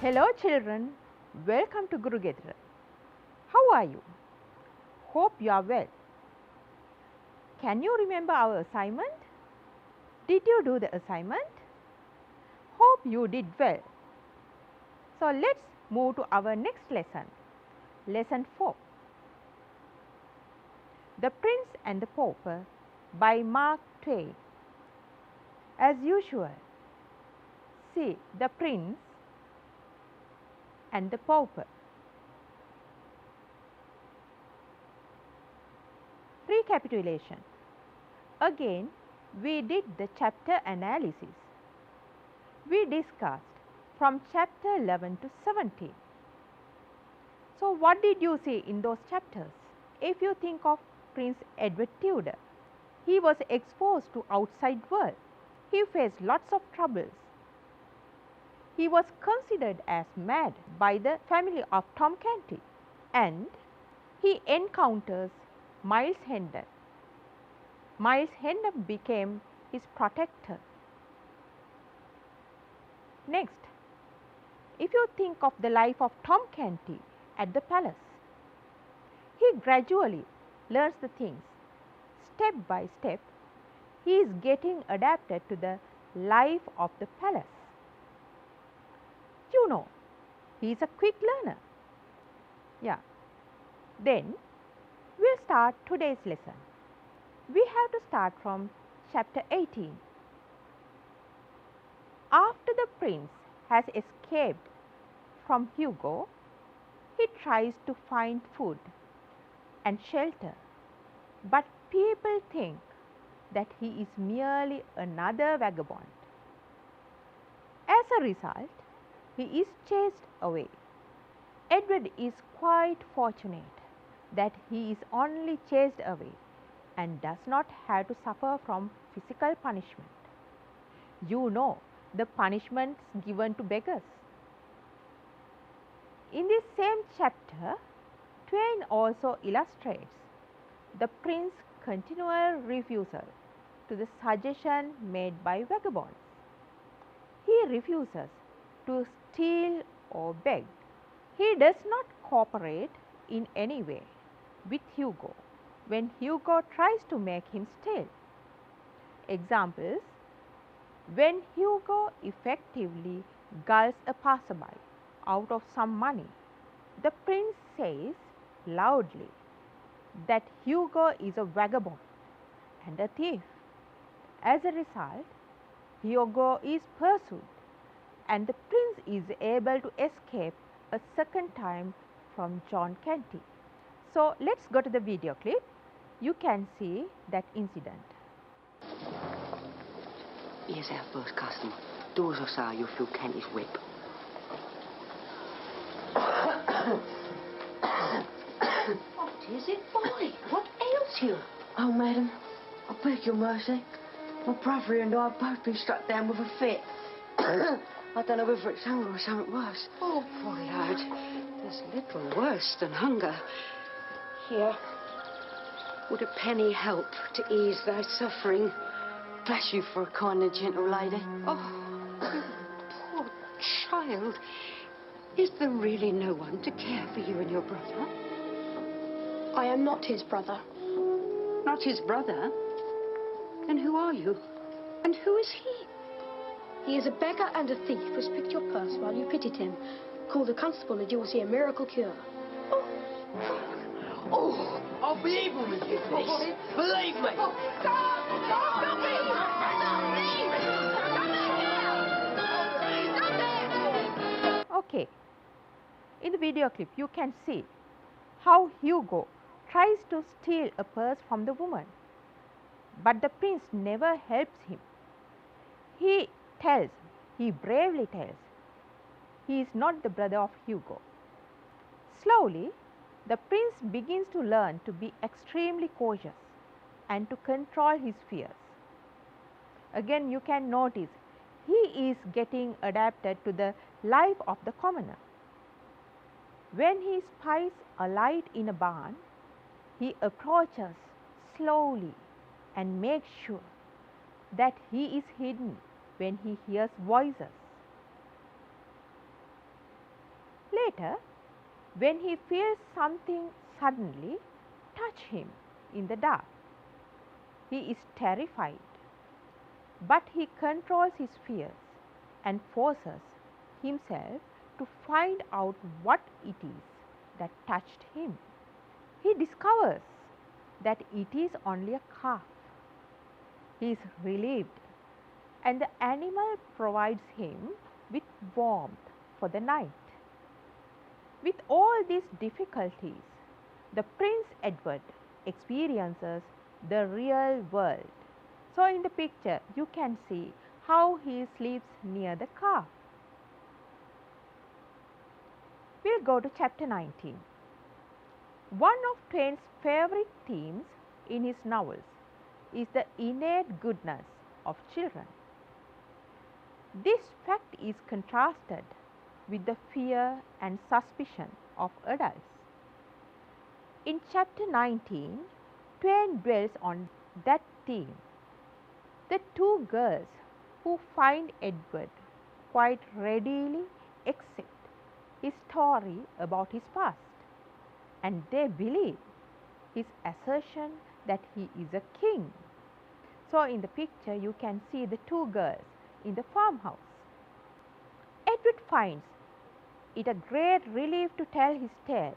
Hello children, welcome to Guru Gedar. How are you? Hope you are well. Can you remember our assignment? Did you do the assignment? Hope you did well. So let's move to our next lesson. Lesson 4. The Prince and the Pauper by Mark Twain. As usual, see the Prince and the Pauper. Recapitulation. Again, we did the chapter analysis. We discussed from chapter 11 to 17. So, what did you see in those chapters? If you think of Prince Edward Tudor, he was exposed to outside world. He faced lots of troubles. He was considered as mad by the family of Tom Canty, and he encounters Miles Hendon. Miles Hendon became his protector. Next, if you think of the life of Tom Canty at the palace, he gradually learns the things. Step by step, he is getting adapted to the life of the palace. You know, he is a quick learner. Yeah. Then, we'll start today's lesson. We have to start from chapter 18. After the prince has escaped from Hugo, he tries to find food and shelter, but people think that he is merely another vagabond. As a result, he is chased away. Edward is quite fortunate that he is only chased away and does not have to suffer from physical punishment. You know the punishments given to beggars. In this same chapter, Twain also illustrates the prince's continual refusal to the suggestion made by vagabonds. He refuses to steal or beg. He does not cooperate in any way with Hugo when Hugo tries to make him steal. Examples: when Hugo effectively gulls a passerby out of some money, the prince says loudly that Hugo is a vagabond and a thief. As a result, Hugo is pursued and the prince is able to escape a second time from John Canty. So, let's go to the video clip. You can see that incident. Here's our first customer. Doors or so, you'll feel Canty's whip. What is it, boy? What ails you? Oh, madam, I beg your mercy. My brother and I have both been struck down with a fit. I don't know whether it's hunger or something worse. Oh, poor lad. There's little worse than hunger. Here. Would a penny help to ease thy suffering? Bless you for a kind and gentle lady. Oh, You poor child. Is there really no one to care for you and your brother? I am not his brother. Not his brother? Then who are you? And who is he? He is a beggar and a thief who has picked your purse while you pitied him. Call the constable and you will see a miracle cure. Oh, I'll be even with you, please. Believe me. Okay, in the video clip you can see how Hugo tries to steal a purse from the woman, but the prince never helps him. He bravely tells, he is not the brother of Hugo. Slowly, the prince begins to learn to be extremely cautious and to control his fears. Again, you can notice he is getting adapted to the life of the commoner. When he spies a light in a barn, he approaches slowly and makes sure that he is hidden when he hears voices. Later, when he feels something suddenly touch him in the dark, he is terrified, but he controls his fears and forces himself to find out what it is that touched him. He discovers that it is only a calf. He is relieved, and the animal provides him with warmth for the night. With all these difficulties, the Prince Edward experiences the real world. So, in the picture, you can see how he sleeps near the calf. We'll go to chapter 19. One of Twain's favorite themes in his novels is the innate goodness of children. This fact is contrasted with the fear and suspicion of adults. In chapter 19, Twain dwells on that theme. The two girls who find Edward quite readily accept his story about his past, and they believe his assertion that he is a king. So, in the picture, you can see the two girls in the farmhouse. Edward finds it a great relief to tell his tale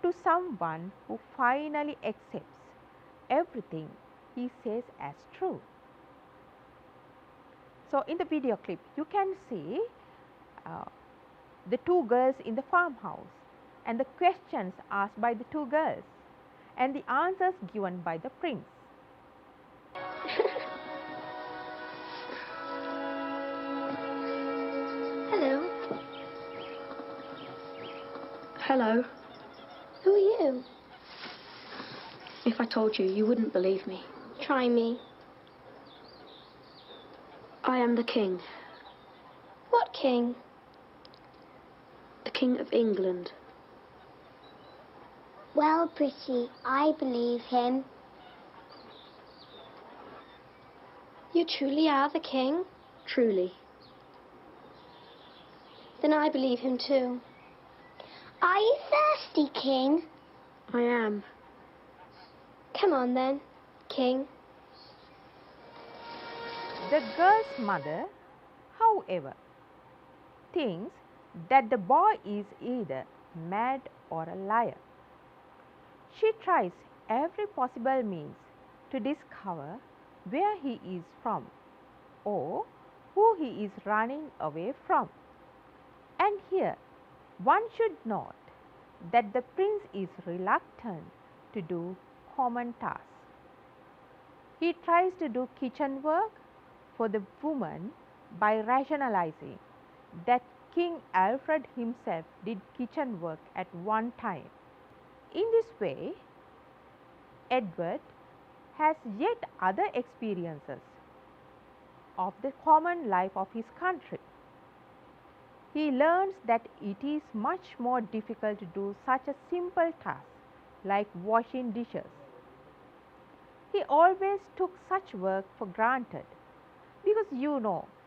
to someone who finally accepts everything he says as true. So, in the video clip, you can see the two girls in the farmhouse and the questions asked by the two girls and the answers given by the prince. Hello. Hello. Who are you? If I told you, you wouldn't believe me. Try me. I am the king. What king? The King of England. Well, Pretty, I believe him. You truly are the king? Truly. Then I believe him too. Are you thirsty, King? I am. Come on then, king. The girl's mother, however, thinks that the boy is either mad or a liar. She tries every possible means to discover where he is from or who he is running away from. And here one should note that the prince is reluctant to do common tasks. He tries to do kitchen work for the woman by rationalizing that King Alfred himself did kitchen work at one time. In this way, Edward has yet other experiences of the common life of his country. He learns that it is much more difficult to do such a simple task like washing dishes. He always took such work for granted because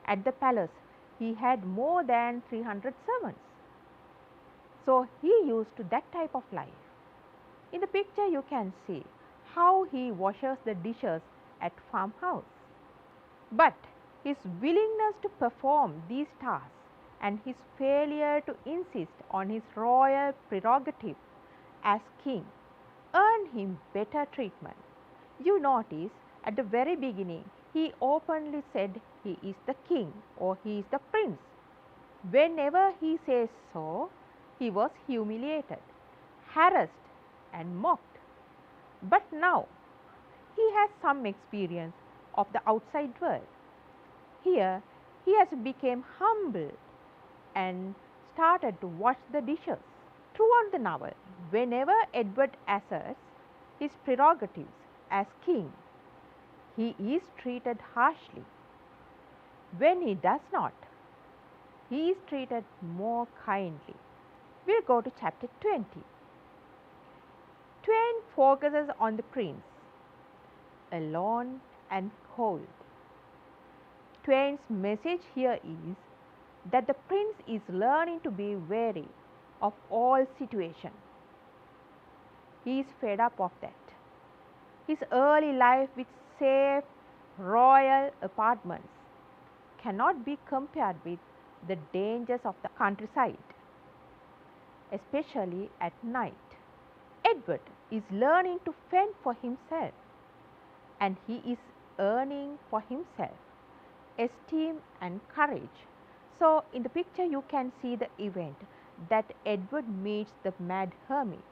at the palace he had more than 300 servants. So he used to that type of life. In the picture you can see how he washes the dishes at farmhouse. But his willingness to perform these tasks and his failure to insist on his royal prerogative as king earned him better treatment. You notice at the very beginning he openly said he is the king or he is the prince. Whenever he says so, he was humiliated, harassed and mocked. But now he has some experience of the outside world. Here he has become humble and started to wash the dishes. Throughout the novel, whenever Edward asserts his prerogatives as king, he is treated harshly. When he does not, he is treated more kindly. We'll go to chapter 20. Twain focuses on the prince, alone and cold. Twain's message here is that the prince is learning to be wary of all situations. He is fed up of that. His early life with safe royal apartments cannot be compared with the dangers of the countryside, especially at night. Edward is learning to fend for himself, and he is earning for himself esteem and courage. So, in the picture you can see the event that Edward meets the mad hermit.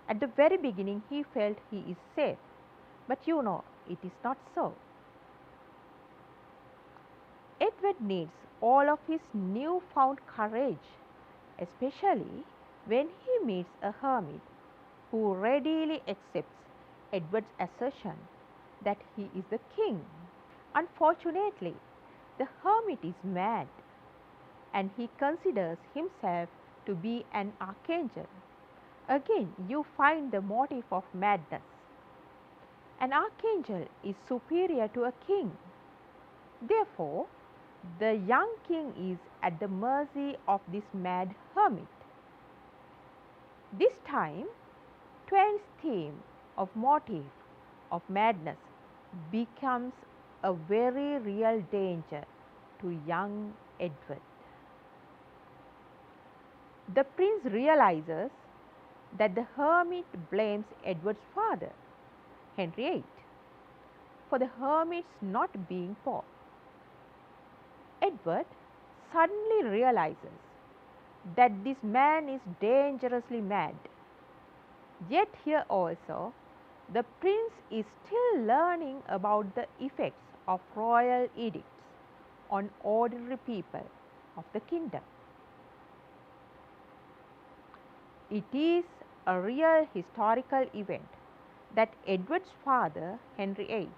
At the very beginning he felt he is safe, but you know it is not so. Edward needs all of his newfound courage, especially when he meets a hermit who readily accepts Edward's assertion that he is the king. Unfortunately, the hermit is mad, and he considers himself to be an archangel. Again, you find the motive of madness. An archangel is superior to a king. Therefore, the young king is at the mercy of this mad hermit. This time, Twain's theme of motive of madness becomes a very real danger to young Edward. The prince realizes that the hermit blames Edward's father, Henry VIII, for the hermit's not being pope. Edward suddenly realizes that this man is dangerously mad. Yet here also, the prince is still learning about the effects of royal edicts on ordinary people of the kingdom. It is a real historical event that Edward's father, Henry VIII,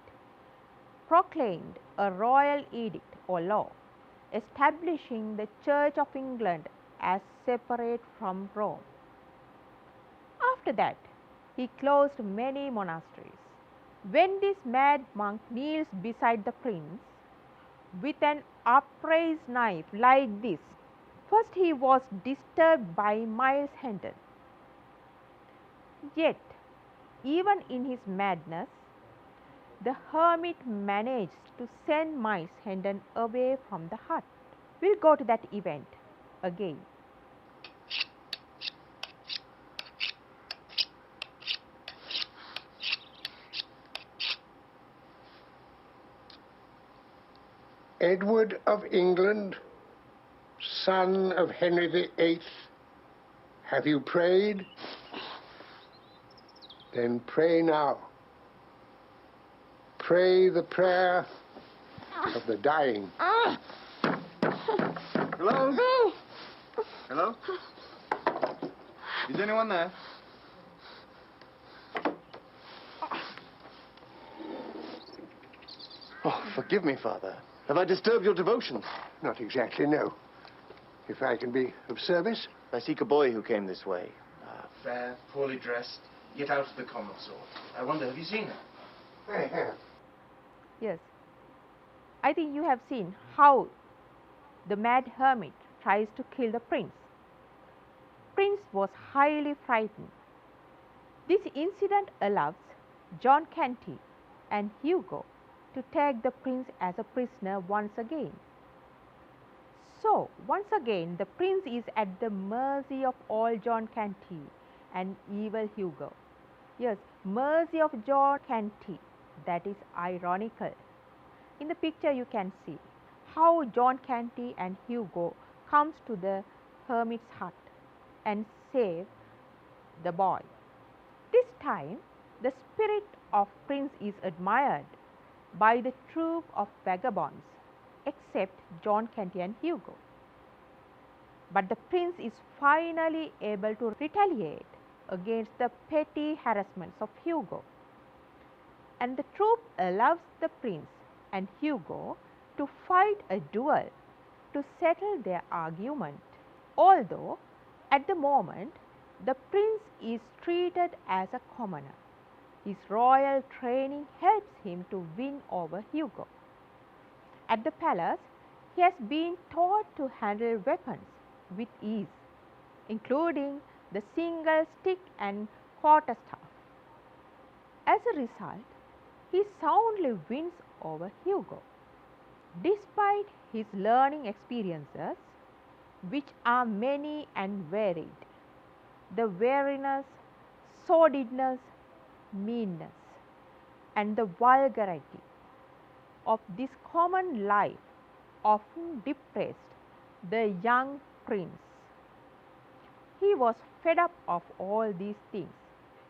proclaimed a royal edict or law establishing the Church of England as separate from Rome. After that, he closed many monasteries. When this mad monk kneels beside the prince with an upraised knife like this, first he was disturbed by Miles Hendon. Yet, even in his madness, the hermit managed to send Miles Hendon away from the hut. We'll go to that event again. Edward of England, son of Henry VIII, have you prayed? Then pray now. Pray the prayer of the dying. Hello? Hello? Is anyone there? Oh, forgive me, Father. Have I disturbed your devotions? Not exactly, no. If I can be of service. I seek a boy who came this way. Fair, poorly dressed, yet out of the common sort. I wonder, have you seen her? I have. Yes, I think you have seen how the mad hermit tries to kill the prince. Prince was highly frightened. This incident allows John Canty and Hugo to take the prince as a prisoner once again. So, once again, the prince is at the mercy of old John Canty and evil Hugo. Yes, mercy of John Canty. That is ironical. In the picture you can see how John Canty and Hugo comes to the hermit's hut and save the boy. This time the spirit of prince is admired by the troop of vagabonds except John Canty and Hugo. But the prince is finally able to retaliate against the petty harassments of Hugo, and the troop allows the prince and Hugo to fight a duel to settle their argument. Although at the moment the prince is treated as a commoner, his royal training helps him to win over Hugo. At the palace, he has been taught to handle weapons with ease. including the single stick and quarterstaff. As a result, he soundly wins over Hugo. Despite his learning experiences, which are many and varied, the weariness, sordidness, meanness, and the vulgarity of this common life often depressed the young prince. He was fed up of all these things.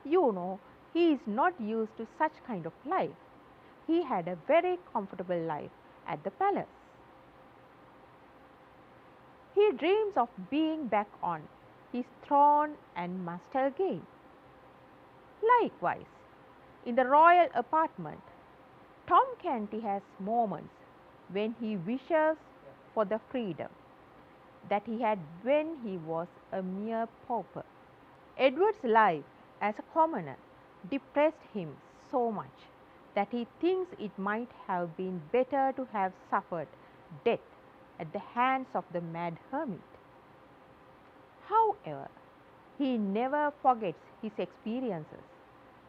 You know, he is not used to such kind of life. He had a very comfortable life at the palace. He dreams of being back on his throne and must again. Likewise, in the royal apartment, Tom Canty has moments when he wishes for the freedom that he had when he was a mere pauper. Edward's life as a commoner depressed him so much that he thinks it might have been better to have suffered death at the hands of the mad hermit. However, he never forgets his experiences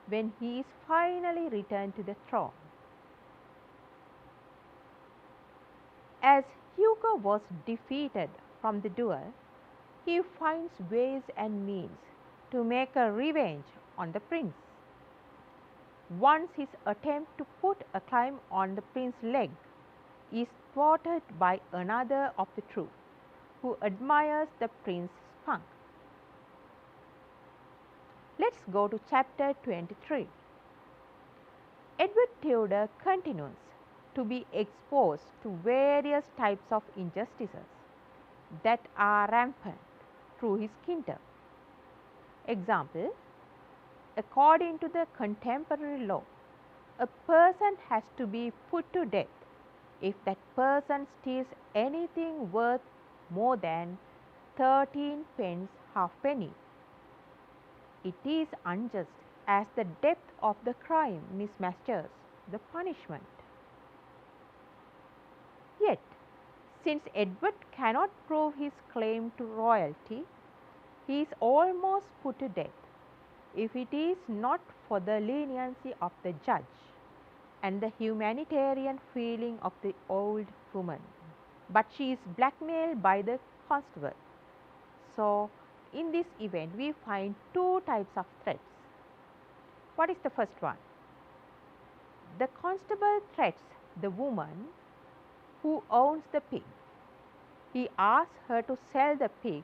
when he is finally returned to the throne. As Hugo was defeated from the duel, he finds ways and means to make a revenge on the prince. Once his attempt to put a climb on the prince's leg is thwarted by another of the troop who admires the prince's spunk. Let's go to chapter 23. Edward Tudor continues to be exposed to various types of injustices that are rampant through his kingdom. Example, according to the contemporary law, a person has to be put to death if that person steals anything worth more than 13 pence halfpenny. It is unjust as the depth of the crime mismatches the punishment. Yet, since Edward cannot prove his claim to royalty, he is almost put to death if it is not for the leniency of the judge and the humanitarian feeling of the old woman. But she is blackmailed by the constable. So, in this event, we find two types of threats. What is the first one? The constable threats the woman who owns the pig. He asks her to sell the pig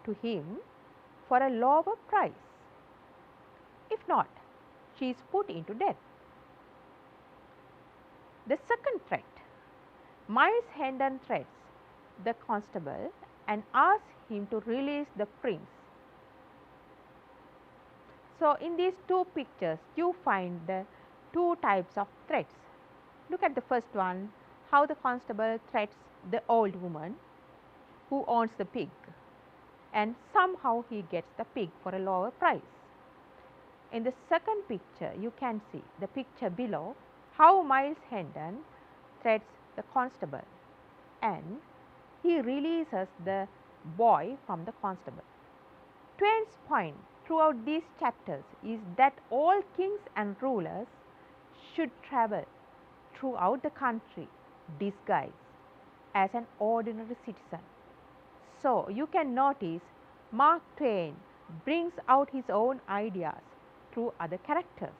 to him for a lower price. If not, she is put into death. The second threat, Miles Hendon threats the constable and asks him to release the prince. So, in these two pictures, you find the two types of threats. Look at the first one, how the constable threats the old woman who owns the pig, and somehow he gets the pig for a lower price. In the second picture, you can see the picture below how Miles Hendon threats the constable and he releases the boy from the constable. Twain's point throughout these chapters is that all kings and rulers should travel throughout the country disguised as an ordinary citizen. So, you can notice Mark Twain brings out his own ideas through other characters.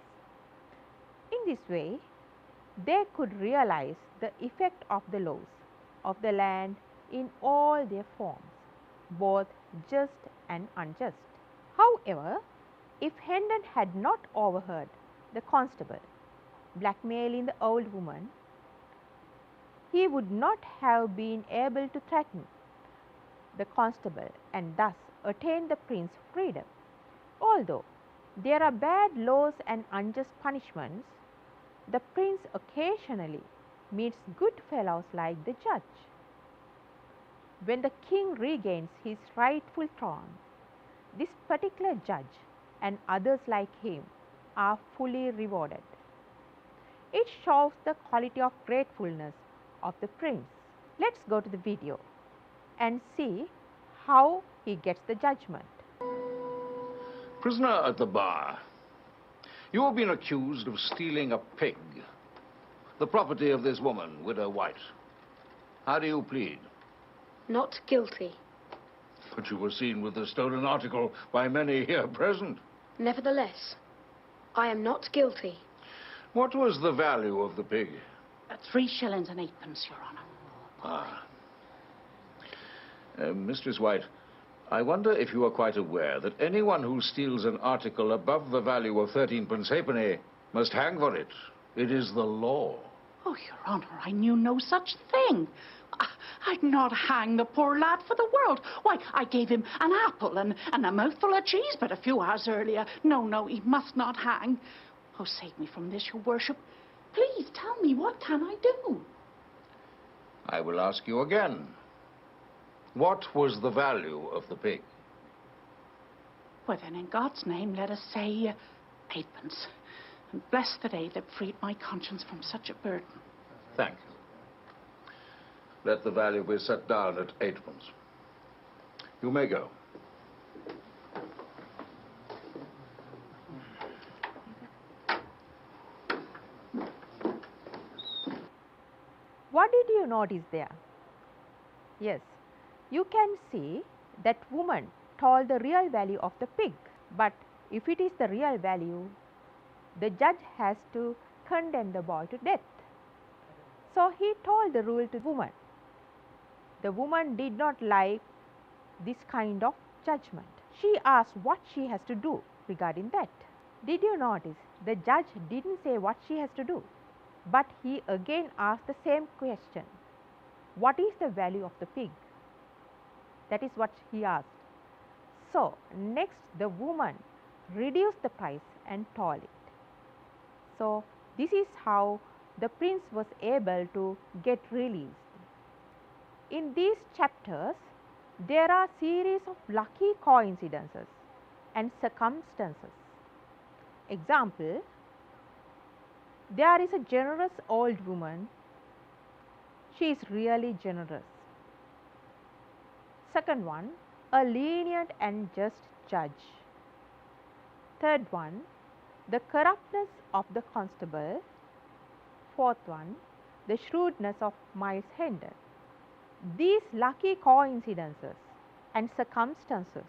In this way, they could realize the effect of the laws of the land in all their forms, both just and unjust. However, if Hendon had not overheard the constable blackmailing the old woman, he would not have been able to threaten the constable and thus attain the prince's freedom. Although there are bad laws and unjust punishments, the prince occasionally meets good fellows like the judge. When the king regains his rightful throne, this particular judge and others like him are fully rewarded. It shows the quality of gratefulness of the prince. Let's go to the video and see how he gets the judgment. Prisoner at the bar, you have been accused of stealing a pig, the property of this woman, Widow White. How do you plead? Not guilty. But you were seen with the stolen article by many here present. Nevertheless, I am not guilty. What was the value of the pig? 3 shillings and 8pence, Your Honour. Ah. Mistress White, I wonder if you are quite aware that anyone who steals an article above the value of 13pence halfpenny must hang for it. It is the law. Oh, Your Honour, I knew no such thing. I'd not hang the poor lad for the world. Why, I gave him an apple and a mouthful of cheese but a few hours earlier. No, he must not hang. Oh, save me from this, Your Worship. Please tell me, what can I do? I will ask you again. What was the value of the pig? Well, then, in God's name, let us say 8pence. And bless the day that freed my conscience from such a burden. Thank you. Let the value be set down at 8pence. You may go. What did you notice there? Yes, you can see that woman told the real value of the pig. But if it is the real value, the judge has to condemn the boy to death. So he told the rule to the woman. The woman did not like this kind of judgment. She asked what she has to do regarding that. Did you notice the judge didn't say what she has to do, but he again asked the same question. What is the value of the pig? That is what he asked. So next the woman reduced the price and told it. So this is how the prince was able to get released. In these chapters, there are series of lucky coincidences and circumstances. Example, there is a generous old woman. She is really generous. Second one, a lenient and just judge. Third one, the corruptness of the constable. Fourth one, the shrewdness of Miles Hendon. These lucky coincidences and circumstances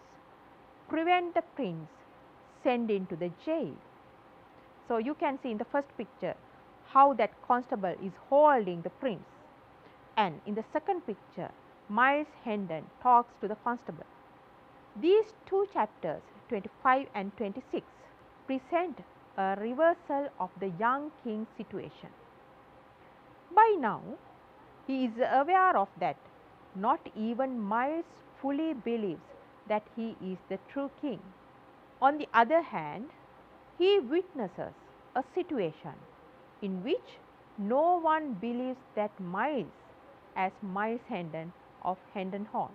prevent the prince sent into the jail. So you can see in the first picture how that constable is holding the prince, and in the second picture Miles Hendon talks to the constable. These two chapters 25 and 26 present a reversal of the young king's situation. By now he is aware of that not even Miles fully believes that he is the true king. On the other hand, he witnesses a situation in which no one believes that Miles as Miles Hendon of Hendon Hall.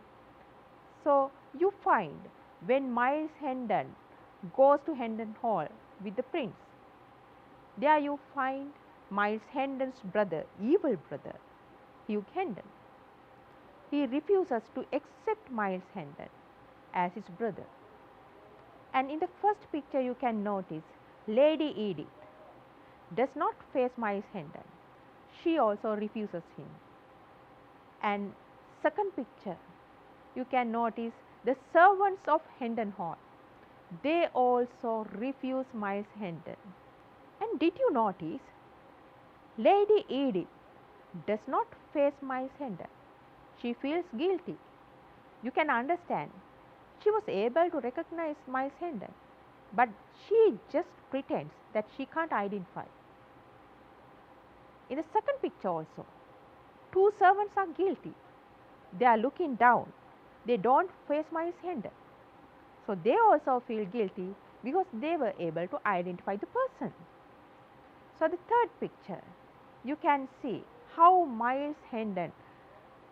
So you find when Miles Hendon goes to Hendon Hall with the prince, there you find Miles Hendon's brother, evil brother, Hugh Hendon. He refuses to accept Miles Hendon as his brother. And in the first picture you can notice Lady Edith does not face Miles Hendon. She also refuses him. And second picture you can notice the servants of Hendon Hall. They also refuse Miles Hendon. And did you notice Lady Edith does not face Miles Hendon. She feels guilty. You can understand. She was able to recognize Miles Hendon, but she just pretends that she can't identify. In the second picture also, two servants are guilty. They are looking down. They don't face Miles Hendon. So they also feel guilty because they were able to identify the person. So the third picture, you can see how Miles Hendon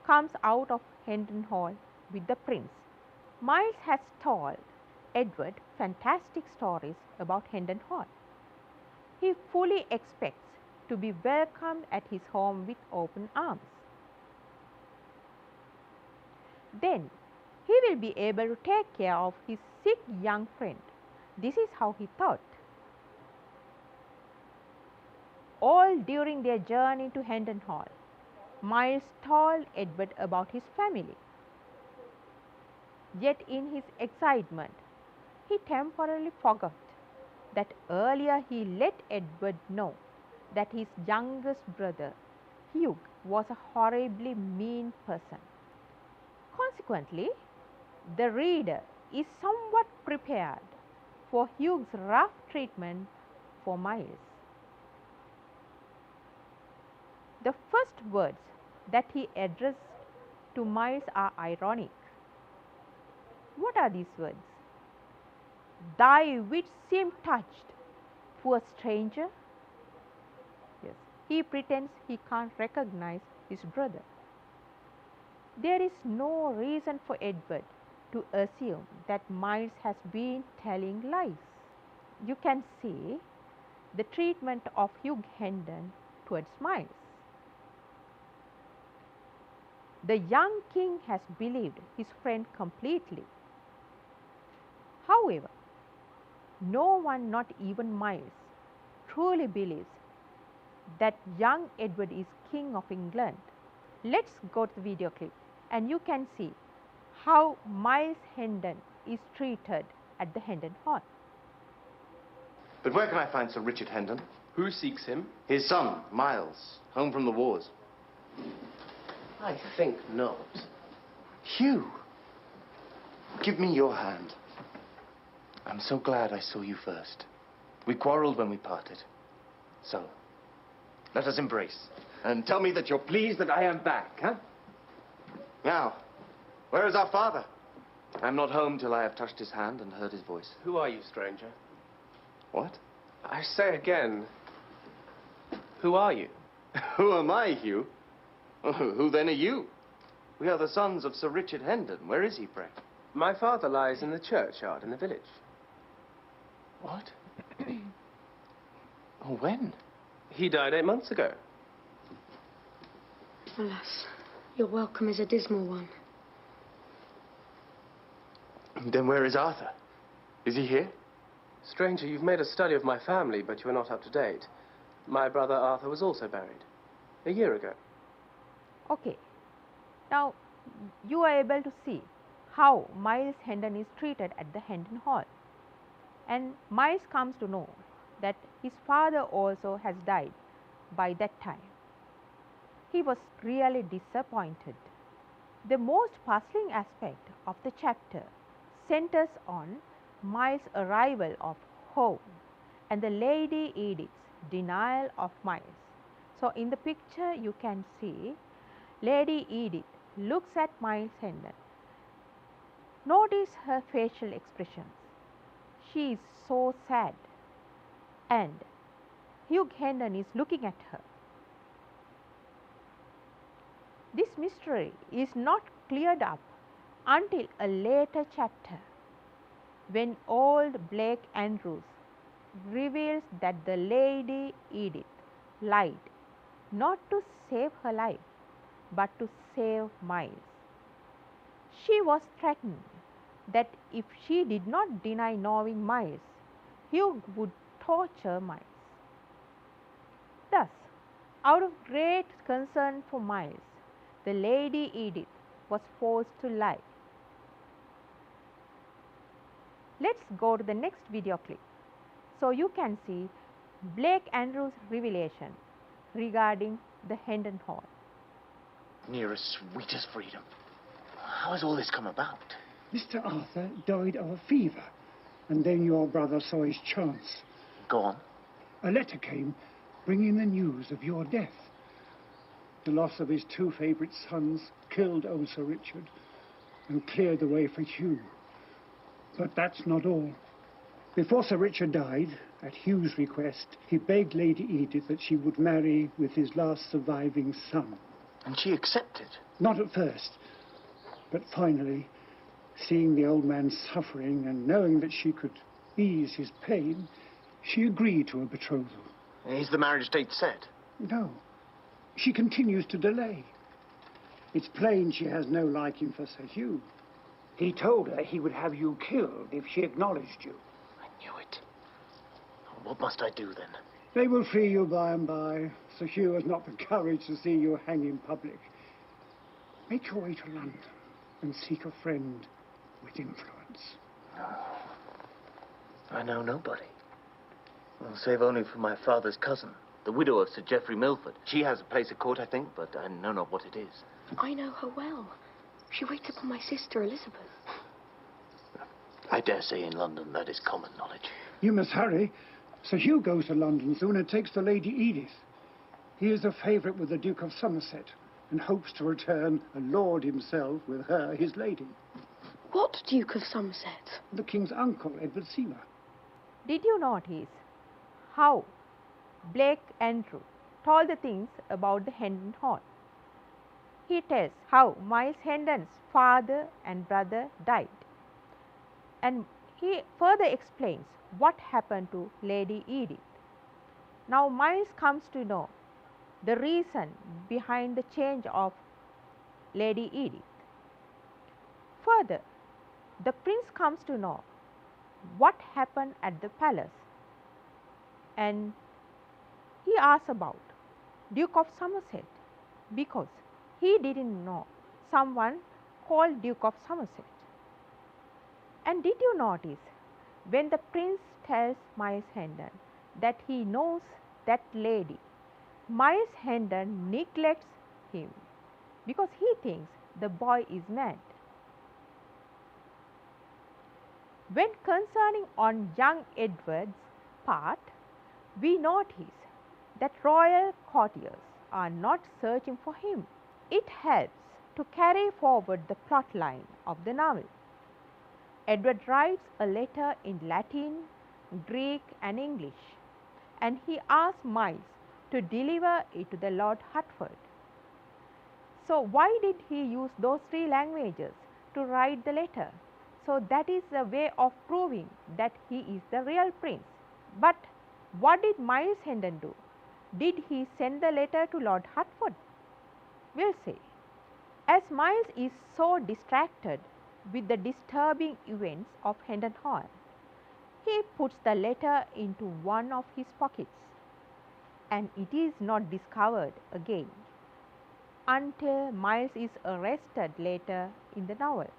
comes out of Hendon Hall with the prince. Miles has told Edward fantastic stories about Hendon Hall. He fully expects to be welcomed at his home with open arms. Then He will be able to take care of his sick young friend. This is how he thought. All during their journey to Hendon Hall, Miles told Edward about his family. Yet in his excitement, he temporarily forgot that earlier he let Edward know that his youngest brother, Hugh, was a horribly mean person. Consequently, the reader is somewhat prepared for Hugh's rough treatment for Miles. The first words that he addressed to Miles are ironic. What are these words? "Thy wit seemed touched, poor stranger." Yes, he pretends he can't recognize his brother. There is no reason for Edward to assume that Miles has been telling lies. You can see the treatment of Hugh Hendon towards Miles. The young king has believed his friend completely. However, no one, not even Miles, truly believes that young Edward is King of England. Let's go to the video clip and you can see how Miles Hendon is treated at the Hendon Hall. But where can I find Sir Richard Hendon? Who seeks him? His son, Miles, home from the wars. I think not. Hugh, give me your hand. I'm so glad I saw you first. We quarreled when we parted. So, let us embrace. And tell me that you're pleased that I am back, huh? Now, where is our father? I'm not home till I have touched his hand and heard his voice. Who are you, stranger? What? I say again, who are you? Who am I, Hugh? Who then are you? We are the sons of Sir Richard Hendon. Where is he, pray? My father lies in the churchyard in the village. What? Oh, when? He died 8 months ago. Alas, your welcome is a dismal one. Then where is Arthur? Is he here? Stranger, you've made a study of my family, but you are not up to date. My brother Arthur was also buried 1 year ago. Okay, now you are able to see how Miles Hendon is treated at the Hendon Hall. And Miles comes to know that his father also has died by that time. He was really disappointed. The most puzzling aspect of the chapter centers on Miles' arrival of home and the Lady Edith's denial of Miles. So in the picture you can see Lady Edith looks at Miles Hendon. Notice her facial expressions. She is so sad, and Hugh Hendon is looking at her. This mystery is not cleared up until a later chapter, when old Blake Andrews reveals that the Lady Edith lied not to save her life, but to save Miles. She was threatened that if she did not deny knowing Miles, Hugh would torture Miles. Thus, out of great concern for Miles, the Lady Edith was forced to lie. Let's go to the next video clip so you can see Blake Andrews' revelation regarding the Hendon Hall. Near as sweet as freedom. How has all this come about? Mr. Arthur died of a fever, and then your brother saw his chance. Go on. A letter came bringing the news of your death. The loss of his 2 favourite sons killed old Sir Richard and cleared the way for Hugh. But that's not all. Before Sir Richard died, at Hugh's request, he begged Lady Edith that she would marry with his last surviving son. And she accepted? Not at first, but finally, seeing the old man suffering and knowing that she could ease his pain, she agreed to a betrothal. Is the marriage date set? No. She continues to delay. It's plain she has no liking for Sir Hugh. He told her he would have you killed if she acknowledged you. I knew it. What must I do then? They will free you by and by. Sir Hugh has not the courage to see you hang in public. Make your way to London and seek a friend with influence. No. I know nobody. Well, save only for my father's cousin, the widow of Sir Geoffrey Milford. She has a place at court, I think, but I know not what it is. I know her well. She waits upon my sister Elizabeth. I dare say in London that is common knowledge. You must hurry. Sir Hugh goes to London soon and takes the Lady Edith. He is a favourite with the Duke of Somerset and hopes to return a lord himself with her, his lady. What Duke of Somerset? The King's uncle, Edward Seymour. Did you notice how Blake Andrew told the things about the Hendon Hall? He tells how Miles Hendon's father and brother died, and he further explains what happened to Lady Edith. Now Miles comes to know the reason behind the change of Lady Edith. Further, the prince comes to know what happened at the palace, and he asks about Duke of Somerset because he didn't know someone called Duke of Somerset. And did you notice when the prince tells Miles Hendon that he knows that lady, Miles Hendon neglects him because he thinks the boy is mad. When concerning on young Edward's part, we notice that royal courtiers are not searching for him. It helps to carry forward the plot line of the novel. Edward writes a letter in Latin, Greek and English, and he asks Miles to deliver it to the Lord Hertford. So why did he use those three languages to write the letter? So that is a way of proving that he is the real prince. But what did Miles Hendon do? Did he send the letter to Lord Hertford? We'll see. As Miles is so distracted with the disturbing events of Hendon Hall, he puts the letter into one of his pockets, and it is not discovered again until Miles is arrested later in the novel.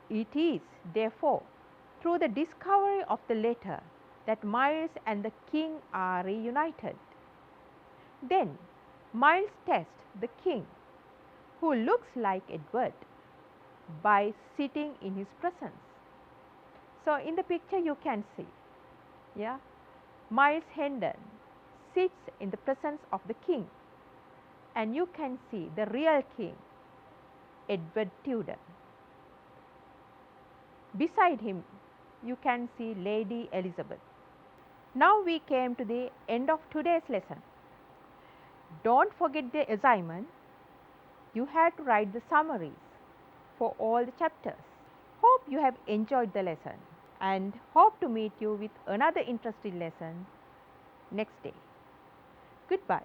It is, therefore, through the discovery of the letter that Miles and the king are reunited. Then Miles tests the king, who looks like Edward, by sitting in his presence. So in the picture you can see, Miles Hendon sits in the presence of the king, and you can see the real king, Edward Tudor. Beside him, you can see Lady Elizabeth. Now we came to the end of today's lesson. Don't forget the assignment. You have to write the summaries for all the chapters. Hope you have enjoyed the lesson and hope to meet you with another interesting lesson next day. Goodbye.